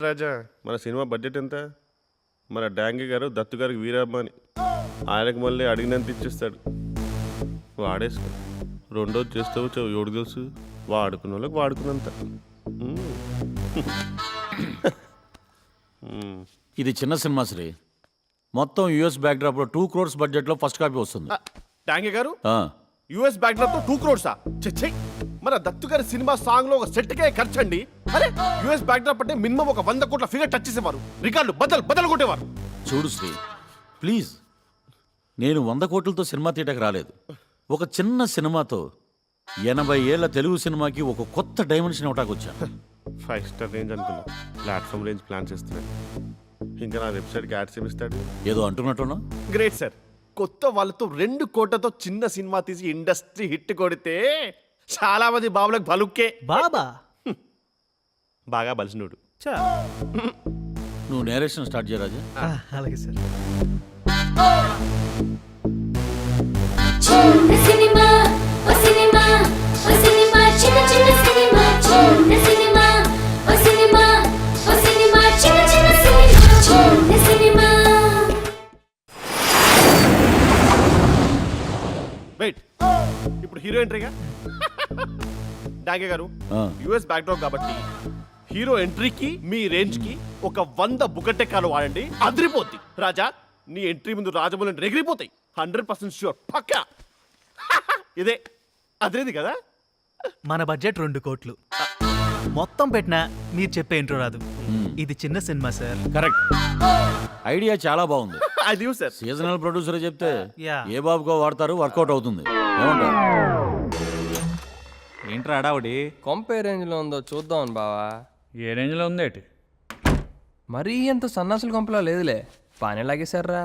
రాజా, మన cinema budget ఎంత? మన డాంగి గారు దత్తు గారికి వీరమ్మని ఆయనకు మళ్ళీ అడిగినంత ఇచ్చేస్తాడు. వాడేసుకో. రెండోది చేస్తావు ఎవడు తెలుసు, వాడుకున్న వాళ్ళకి వాడుకున్నంత. ఇది చిన్న సినిమా శ్రీ. మొత్తం యూఎస్ బ్యాక్డ్రాప్లో 2 crores బడ్జెట్లో ఫస్ట్ కాపీ వస్తుంది. డాంగి గారు యుఎస్ బ్యాక్డ్రాప్ తో 2 crores చెచ్చై. మన దత్తు గారి సినిమా సాంగ్ లో ఒక సెట్ కే ఖర్చండి. అరే యుఎస్ బ్యాక్డ్రాప్ అంటే మినిమం ఒక 100 కోట్ల ఫిగర్ టచ్ చేసేవారు, రికార్డులు బద్దలు కొట్టేవారు. చూడు శ్రీ, ప్లీజ్, నేను 100 కోట్లతో సినిమా తీయటకు రాలేదు. ఒక చిన్న సినిమాతో 80 ఏళ్ల తెలుగు సినిమాకి ఒక కొత్త డైమెన్షన్ ఇవ్వటానికి వచ్చాను. 5 స్టార్ రేంజ్ అనుకున్నా, ప్లాట్ఫామ్ రేంజ్ ప్లాన్ చేస్తున్నాడు. ఇంకా నా వెబ్సైట్కి యాడ్స్ ఏమిస్తాడు? ఏదో అంటున్నట్టున్నా. Great sir. కొత్త వాళ్ళతో 2 కోట్లతో చిన్న సినిమా తీసి ఇండస్ట్రీ హిట్ కొడితే చాలా మంది బాబులకు బలుక్కే. బాబా బాగా బలిసినోడు. నువ్వు నేరేషన్ స్టార్ట్ చేయరాజా. అలాగే సార్. చిన్న సినిమా ఓ సినిమా ఓ సినిమా చిన్న చిన్న సినిమా చిన్న సినిమా ఓ సినిమా ఓ సినిమా చిన్న చిన్న సినిమా చిన్న సినిమా. వెయిట్, ఇప్పుడు హీరో ఎంట్రీగా. డాగే గారు, యుఎస్ బ్యాక్డ్రాప్ కాబట్టి హీరో ఎంట్రీకి మీ రేంజ్ కి ఒక 100 బుకటెక్కాలు వాడండి, అదిరిపోద్ది. రాజా, నీ ఎంట్రీ ముందు రాజమౌళి ఎగిరిపోతాయి. 100% ష్యూర్, పక్కా. ఇదే అదిరేది కదా. మన బడ్జెట్ 2 కోట్లు. మొత్తం పెట్టినా మీరు చెప్పే ఇంట్రో రాదు. ఇది చిన్న సినిమా సార్. కరెక్ట్, ఐడియా చాలా బాగుంది. అది సార్ సీజనల్ ప్రొడ్యూసర్ చెప్తే యా. ఏ బాబుకో వాడతారు, వర్కౌట్ అవుతుంది. ఏమంటారు? ఏంట్రా అడావుడి? కొంపే రేంజ్లో ఉందో చూద్దామని బావా. ఏ రేంజ్లో ఉందేటి? మరీ ఎంత సన్నాసుల కొంపలా లేదులే, బాగానే లాగేశారా.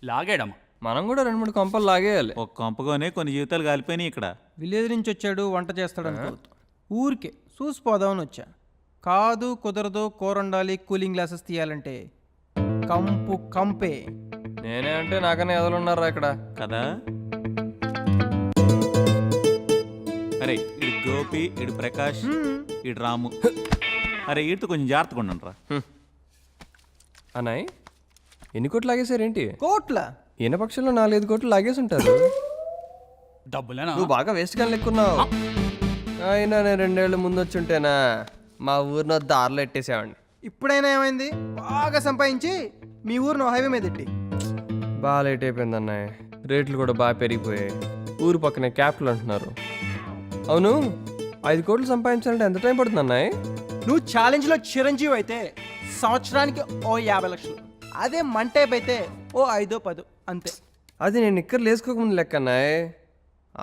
లాగాడమ్మా. మనం కూడా 2-3 కొంపలు లాగేయాలి. ఒక కొంపగానే కొన్ని జీవితాలు కాలిపోయినాయి ఇక్కడ. విలేజ్ నుంచి వచ్చాడు, వంట చేస్తాడు అనుకోవద్దు. ఊరికే చూసిపోదామని వచ్చా. కాదు, కుదరదు, కూర వండాలి, కూలింగ్ గ్లాసెస్ తీయాలంటే కంపే. నేనే అంటే నాకనే ఎదలున్నారా ఇక్కడ కదా. అరే ఇడు గోపి, ఇడు ప్రకాష్, ఇడు రాము. అరే వీటితో కొంచెం జాగ్రత్తగా ఉండండిరా. అన్నాయ్. ఎన్ని కోట్లు లాగేశారేంటి? కోట్ల ఈయన పక్షంలో 4-5 కోట్లు లాగేసి ఉంటారు. డబ్బులేనా? నువ్వు బాగా వేస్ట్గా లెక్కున్నావు. అయినా నేను 2 ఏళ్ళ ముందు వచ్చి ఉంటేనా మా ఊరిలో దారిలో ఎట్టేసేవాడిని. ఇప్పుడైనా ఏమైంది? బాగా సంపాదించి మీ ఊరిని హైవే మీద ఎట్టి. బాగా లేట్ అయిపోయింది అన్నయ్య. రేట్లు కూడా బాగా పెరిగిపోయాయి. ఊరు పక్కనే క్యాపిటల్ అంటున్నారు. అవును, 5 కోట్లు సంపాదించాలంటే ఎంత టైం పడుతుంది అన్నయ్య? నువ్వు ఛాలెంజ్లో చిరంజీవి అయితే సంవత్సరానికి ఓ 50 లక్షలు. అదే మంటైప్ అయితే ఓ 5-10 అంతే. అది నేను ఇక్కడ లేసుకోకముందు లెక్క అన్నయ్య.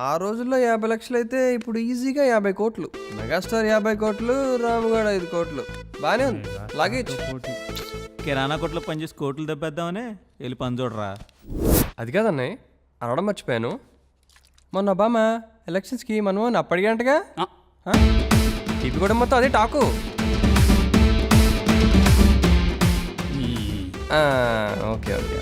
ఆ రోజుల్లో 50 లక్షలు అయితే ఇప్పుడు ఈజీగా 50 కోట్లు. మెగాస్టార్ 50 కోట్లు, రాముగాడు 5 కోట్లు. బాగానే ఉంది, లాగేచ్చు. కిరాణా కొట్లో పనిచేసి కోట్లు దెబ్బేద్దామనే వెళ్ళి పని చూడరా. అది కాదన్నయ్య, అనడం మర్చిపోయాను. మొన్న ఒబామా ఎలక్షన్స్కి మనం అప్పటిగంటగా టీపీ కూడా మొత్తం అదే టాకు. Okay okay.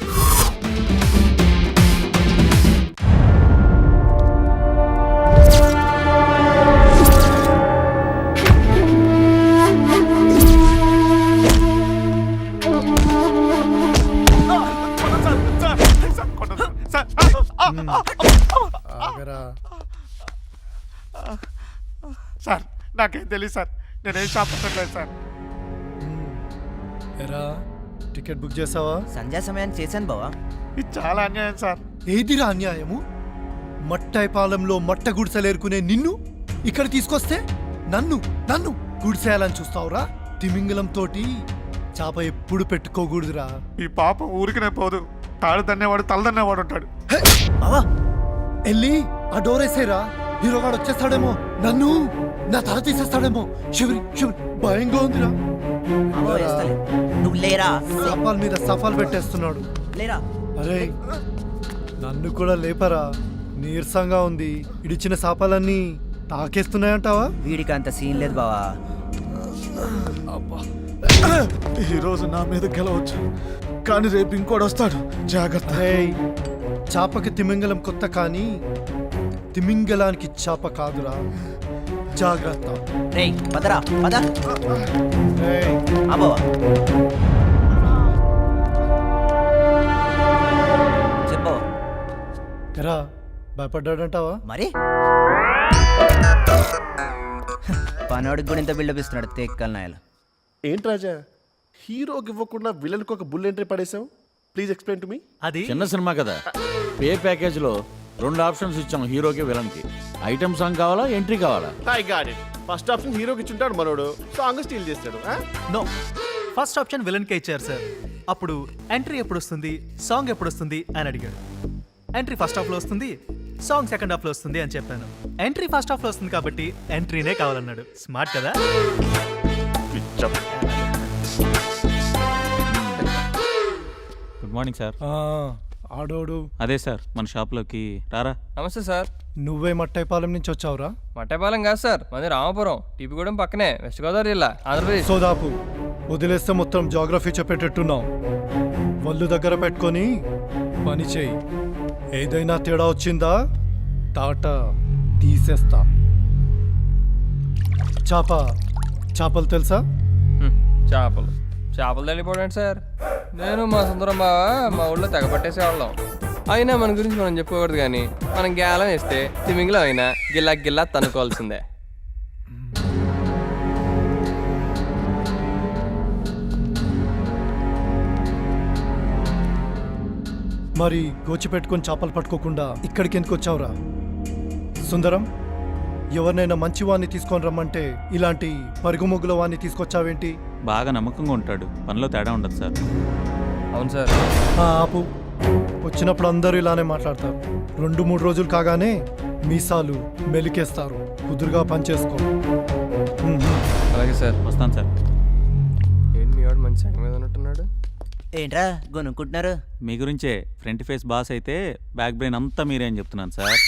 సార్ నాకేం తెలియదు సార్, నేనేం షాప్ పెట్టలేదు సార్. ఎరా టికెట్ బుక్ చేసావా? సంధ్యా సమయానికి చేశాను బావా. ఇది చాలా అన్యాయం సార్. ఏదిరా అన్యాయము? మట్టై పాలెంలో మట్ట గుడిసెలేరుకునే నిన్ను ఇక్కడ తీసుకొస్తే నన్ను నన్ను గుడిసేయాలని చూస్తావురా? తిమింగలం తోటి చాప ఎప్పుడు పెట్టుకోకూడదురా. ఈ పాపం ఊరికినే పోదు, తాడు దన్నేవాడు తల దన్నేవాడు ఉంటాడు. బావా వెళ్ళి ఆ డోర్ వేసేరా. హీరోగాడు వచ్చేస్తాడేమో, నన్ను నా తల తీసేస్తాడేమో. శివరి శివరి భయంగా ఉందిరా. నువ్వు లేరా, సఫాల్ మీద సఫాల్ పెట్టేస్తున్నాడు. లేరా. అరే నన్ను కూడా లేపరా, నీరసంగా ఉంది. ఇడిచిన శాపాలన్నీ తాకేస్తున్నాయంటావా? వీడికి అంత సీన్ లేదు బావా. ఈరోజు నా మీద గెలవచ్చు, కానీ రేపు ఇంకోటి వస్తాడు, జాగ్రత్త. చాపకి తిమింగలం కొత్త, కానీ తిమింగలానికి చాప కాదురా. జాగ్రత్త. రేయ్ పదరా పద. ఏయ్, బావా చెప్పు ఎరా భయపడ్డాడంటావా? మరి పనోడికి కూడా ఇంత బిల్డప్ ఇస్తున్నాడు తేక్కల నాయలు. ఏంటి రాజా, హీరోకి ఇవ్వకుండా విలన్కి ఒక బుల్ ఎంట్రీ పడేసావు? Please explain to me. అది చిన్న సినిమా కదా, పే ప్యాకేజ్లో 2 ఆప్షన్స్ ఇచ్చాం, హీరోకి విలన్కి. ఐటమ్ సాంగ్ కావాలా, ఎంట్రీ కావాలా? I got it. First option హీరోకి ఇచ్చుంటాడు మనోడు, సాంగ్ స్టీల్ చేస్తాడు. నో, ఫస్ట్ ఆప్షన్ విలన్కే ఇచ్చారు సార్. అప్పుడు ఎంట్రీ ఎప్పుడు వస్తుంది, సాంగ్ ఎప్పుడు వస్తుంది అని అడిగాడు. ఎంట్రీ ఫస్ట్ హాఫ్లో వస్తుంది, సాంగ్ సెకండ్ హాఫ్లో వస్తుంది అని చెప్పాను. ఎంట్రీ ఫస్ట్ హాఫ్లో వస్తుంది కాబట్టి ఎంట్రీనే కావాలన్నాడు. స్మార్ట్ కదా. Good morning sir. ఆ, ఆడోడు అదే సార్ మన షాప్లోకి రారా. నమస్తే సార్. నువ్వే మట్టైపాలెం నుంచి వచ్చావురా? మట్టపాలెం కాదు సార్, మాది రామాపురం, టీపీగూడెం పక్కనే, వెస్ట్ గోదావరి జిల్లా, ఆంధ్రప్రదేశ్. సోదాపు వదిలేస్తే మొత్తం జాగ్రఫీ చెప్పేటట్టున్నావు. వల్లు దగ్గర పెట్టుకొని పని చేయి. ఏదైనా తేడా వచ్చిందా తాట తీసేస్తా. చేపలు తెలుసా? చేపలు తెలియపోవడం సార్. నేను మా సుందరం బావ మా ఊళ్ళో తెగ పట్టేసేవాళ్ళం. అయినా మన గురించి మనం చెప్పుకోకూడదు, కానీ మనం గేలం వేస్తే తిమింగిలో అయినా గిల్లా గిల్లా తనుకోవాల్సిందే. మరి గోచి పెట్టుకొని చేపలు పట్టుకోకుండా ఇక్కడికి ఎందుకు వచ్చావురా? సుందరం, ఎవరినైనా మంచి వాడిని తీసుకొని రమ్మంటే ఇలాంటి పరుగుముగ్గుల వాడిని తీసుకొచ్చావేంటి? బాగా నమ్మకంగా ఉంటాడు, పనిలో తేడా ఉండదు సార్. అవును సార్. ఆపు. వచ్చినప్పుడు అందరూ ఇలానే మాట్లాడతారు. 2-3 రోజులు కాగానే మీసాలు మెలికేస్తారు. కుదురుగా పనిచేసుకో. అలాగే సార్. వస్తాను సార్. ఏంటి మీ వాడు మంచి సంగ మీద ఉన్నట్టున్నాడు? ఏంట్రా గొనుక్కుంటున్నారు? మీ గురించే, ఫ్రంట్ ఫేస్ బాస్ అయితే బ్యాక్ బ్రెయిన్ అంతా మీరే అని చెప్తున్నాను సార్.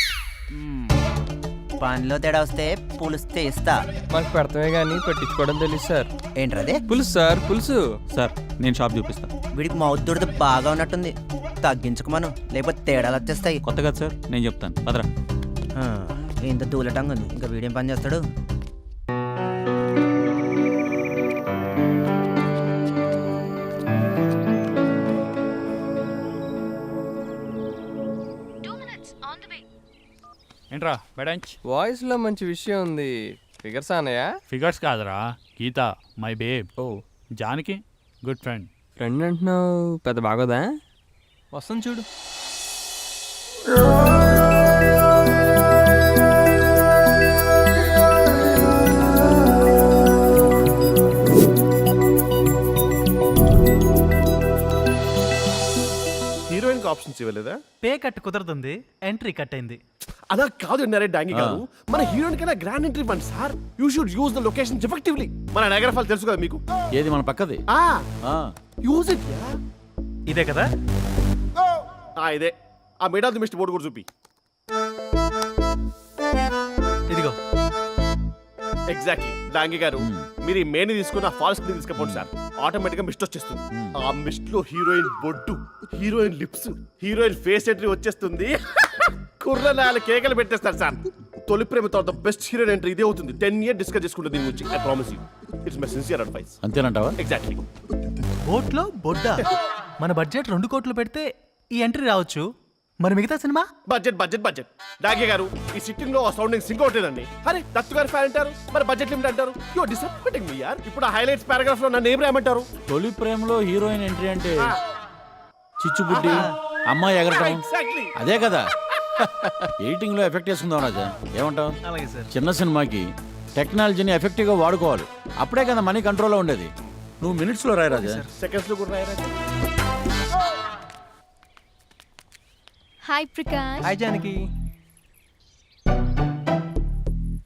పనిలో తేడా వస్తే పులుస్తే ఇస్తా. మాకు పెడతామే కానీ పెట్టించుకోవడం తెలియదు సార్. ఏంట్రదే? పులుసు సార్, పులుసు. సార్ నేను షాప్ చూపిస్తాను. వీడికి మౌత్ దుడద బాగా ఉన్నట్టుంది, తగ్గించుకోమను, లేకపోతే తేడాలు వచ్చేస్తాయి. కొత్త కదా సార్, నేను చెప్తాను పదరా. ఇంత దూలటంగా ఉంది, ఇంకా వీడేం పని చేస్తాడు? ఏంట్రా బెడంచ్? వాయిస్ లో మంచి విషయం ఉంది. ఫిగర్స్ అన్నయ్య? ఫిగర్స్ కాదురా, గీత మై బేబ్. ఓ, జానకి గుడ్ ఫ్రెండ్. ఫ్రెండ్ అంటున్నావు, పెద్ద బాగోదా? వస్తుంది చూడు. హీరోయిన్ కి ఆప్షన్స్ ఇవ్వలేదా? పే కట్ కుదరదుంది, ఎంట్రీ కట్ అయింది. అదా కాదు నరే డాంగి గారు, మన హీరోయిన్ కన్నా గ్రాండ్ ఎంట్రీ ఇవ్వండి sir. You should use the location effectively. మన నగర ఫాల్ తెలుసు కదా మీకు. ఏది మన పక్కది? Use it. ఇదే కదా. ఇదే. ఆ mid of the mist board కూడా చూపి. ఇదిగో. ఎగ్జాక్ట్లీ డాంగి గారు, మీరు ఈ మేని తీసుకుని ఆ ఫాల్స్ ని తీసుకపోండి సార్. ఆటోమేటిక్ గా మిస్ట్ వచ్చేస్తుంది. ఆ మిస్ట్ లో హీరోయిన్ బొడ్డు, heroine lips, heroine face entry వచ్చేస్తుంది. కుర్రనాలు కేకలు పెట్టేస్తారు సార్. తొలి ప్రేమ తర్వాత బెస్ట్ హీరోయిన్ ఎంట్రీ ఇదే అవుతుంది. 10 years డిస్కస్ చేసుకుంటుంది దీని గురించి. I promise you, it's my sincere advice. అంతేనంటావా? ఎగ్జాక్ట్లీ. బోట్లో బొడ్డా. మన బడ్జెట్ 2 కోట్లు పెడితే ఈ ఎంట్రీ రావచ్చు. మరి మిగతా cinema? Budget budget budget. Dage గారు, ఈ సిట్టింగ్ లో సౌండింగ్ సింక్ అవుతుందండి. అరే దత్తు గారు ఫ్యాన్ అంటారు, మరి బడ్జెట్ లిమిట్ అంటారు. యు ఆర్ డిసప్పాయింటింగ్ మీ యార్. ఇప్పుడు ఆ హైలైట్స్ పారాగ్రాఫ్ లో నన్ను ఏం రాయమంటారు? తొలి ప్రేమలో హీరోయిన్ ఎంట్రీ అంటే చిచ్చుబుడ్డి, అమ్మాయి ఎగరటం, ఎగ్జాక్ట్లీ. అదే కదా. ఎడిటింగ్ లో ఎఫెక్ట్ వేసుకుందాం రాజా, ఏమంటావు? అలాగే సార్. చిన్న సినిమాకి టెక్నాలజీని ఎఫెక్టివ్గా వాడుకోవాలి, అప్పుడే కదా మనీ కంట్రోల్లో ఉండేది. నువ్వు మినిట్స్ లో రాయి రాజా. సెకండ్స్ లో కూడా రాయరా? Hi Prakash. Hi Janaki.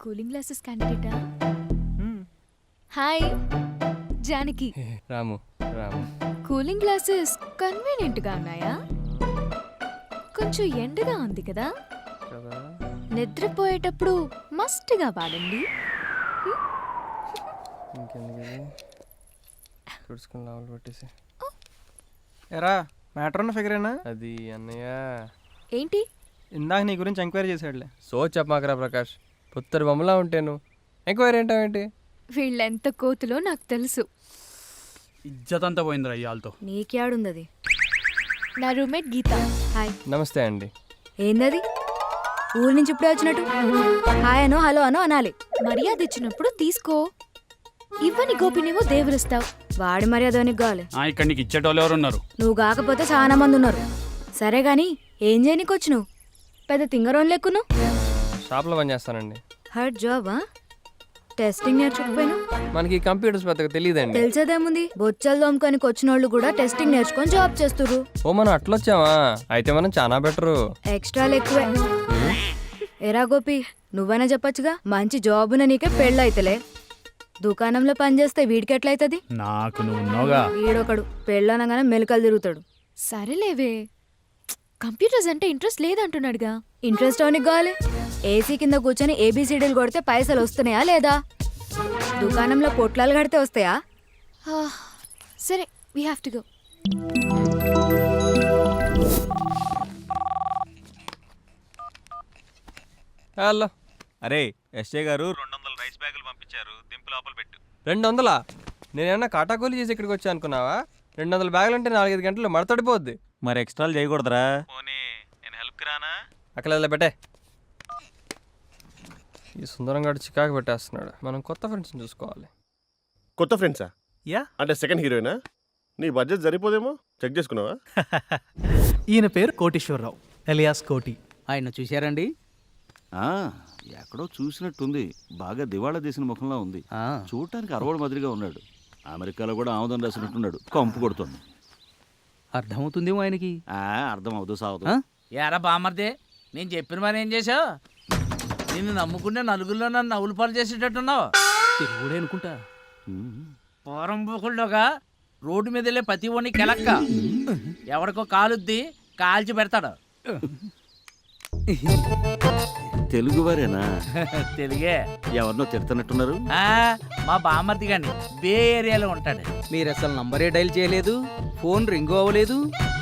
Cooling glasses క్యాండిడేటా? Hi Janaki. Ramu Ramu. Cooling glasses convenient గా ఉన్నాయా? కొంచెం ఎండగా ఉంది కదా, నిద్రపోయేటప్పుడు మస్ట్గా వాడండి. తుడుచుకుని లోపల పెట్టేసి. ఎరా మ్యాటర్ ఉన్న ఫిగరేనా? అది అన్నయ్య ఏంటి? ఇందాక నీ గురించి ఎంక్వైరీ చేశాడులే. సో చెప్పమాకరా ప్రకాష్, పుత్తడి బొమ్మలా ఉంటాను. ఎంక్వైరీ ఏంటి? వీళ్ళెంత కోతులో నాకు తెలుసు. ఇజ్జత్ అంతా పోయిందిరా ఇవాళతో. నీకేడుందది? నా రూమ్మేట్ గీత. హాయ్. నమస్తే అండి. ఏందది? ఊరి నుంచి ఇప్పుడే వచ్చినట్టు హాయ్ అనో హలో అనో అనాలి. మర్యాద ఇచ్చినప్పుడు తీసుకో. ఇవ్వని గోపినేమో దేవులిస్తావు. వాడి మర్యాద నీకు కావాలి. ఇక్కడ నీకు ఇచ్చేటోళ్ళు ఎవరు ఉన్నారు? నువ్వు కాకపోతే చాలా మంది ఉన్నారు. సరే గాని ఏం చేయనీకి వచ్చి నువ్వు? పెద్ద తింగరోన్ లెక్కును. షాప్లో పని చేస్తానండి. హర్డ్ జాబా? టెస్టింగ్ నేర్చుకుపోయినా? మనకి కంప్యూటర్స్ పెద్దగా తెలియదండి. తెలిసేదేముంది, బొచ్చలు దోమకానికి వచ్చిన వాళ్ళు కూడా టెస్టింగ్ నేర్చుకొని జాబ్ చేస్తుర్రు. ఓ మనం అట్లొచ్చామా? అయితే మనం చాలా బెటరు. ఎక్స్ట్రాలు ఎక్కువే. ఎరా గోపి, నువ్వైనా చెప్పొచ్చుగా, మంచి జాబున నీకే పెళ్ళైతలే. దుకాణంలో పనిచేస్తే వీడికి ఎట్లయితది? నాకు నువ్వు ఉన్నావుగా. వీడొకడు పెళ్ళనగానే మెలకలు తిరుగుతాడు. సరేలేవే, కంప్యూటర్స్ అంటే ఇంట్రెస్ట్ లేదంటున్నాడుగా. ఇంట్రెస్ట్ అవనికి కావాలి. ఏసీ కింద కూర్చొని ఏబిసిడీలు కొడితే పైసలు వస్తున్నాయా లేదా? దుకాణంలో పొట్లాలు కడితే వస్తాయా? సరే, we have to go. Hello. అరే ఎస్ఏ గారు 200 రైస్ బ్యాగులు పంపించారు, దింపు లోపల పెట్టు. 200? నేనేమన్నా కాటాకూలి చేసి ఇక్కడికి వచ్చా అనుకున్నావా? 200 బ్యాగులు అంటే 4-5 గంటలు మడతడిపోద్ది. మరి ఎక్స్ట్రాలు చేయకూడదురా? పోనీ నేను హెల్ప్కి రానా? అక్కడ పెట్టే. ఈ సుందరం గారు చికాకు పెట్టేస్తున్నాడు. మనం కొత్త ఫ్రెండ్స్ని చూసుకోవాలి. కొత్త ఫ్రెండ్సా? యా. అంటే సెకండ్ హీరోయినా? నీ బడ్జెట్ సరిపోదేమో, చెక్ చేసుకున్నావా? ఈయన పేరు కోటేశ్వరరావు ఎలియాస్ కోటి. ఆయన చూశారండి? ఎక్కడో చూసినట్టుంది. బాగా దివాళా తీసిన ముఖంలో ఉంది. చూడటానికి అరవడు మాదిరిగా ఉన్నాడు. అమెరికాలో కూడా ఆముదం రాసినట్టున్నాడు. కంపు కొడుతుంది. అర్థమవుతుందేమో ఆయనకి. అర్థం అవుతూ సాగుతూ. యారా బామర్దే, నేను చెప్పిన మరి ఏం చేసావు? నిన్ను నమ్ముకుంటే నలుగురిలో నన్ను నవ్వులు పాలు చేసేటట్టున్నావు. తిరుగుడే అనుకుంటా. పోరంబోకుల్లోగా రోడ్డు మీద వెళ్ళే ప్రతి ఒని కెలక్క ఎవడికో కాలుద్ది కాల్చి పెడతాడు. తెలుగువారేనా? తెలుగే. ఎవరినో తిడుతున్నట్టున్నారు. మా బామర్ది గాని బే ఏరియాలో ఉంటాడు. మీరు అసలు నంబరే డైల్ చేయలేదు, ఫోన్ రింగ్ అవ్వలేదు.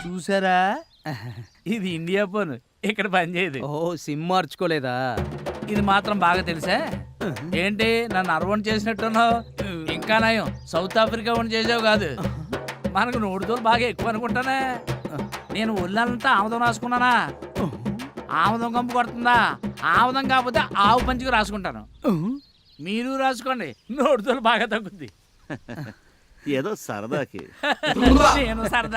చూసారా? ఇది ఇండియా ఫోన్, ఇక్కడ పనిచేయదు. ఓ, సిమ్ మార్చుకోలేదా? ఇది మాత్రం బాగా తెలుసా? ఏంటి నన్ను అరవణ్ చేసినట్టున్నావు? ఇంకా నయం సౌత్ ఆఫ్రికా వన్ చేసావు కాదు. మనకు నోటితో బాగా ఎక్కువ అనుకుంటానే. నేను ఒళ్ళంతా ఆముదం రాసుకున్నానా? ఆముదం కంపు కొడుతుందా? ఆముదం కాకపోతే ఆవు పంచికి రాసుకుంటాను. మీరు రాసుకోండి, నోటితో బాగా తగ్గుద్ది. ఏదో సరదాకి. నేను సరదా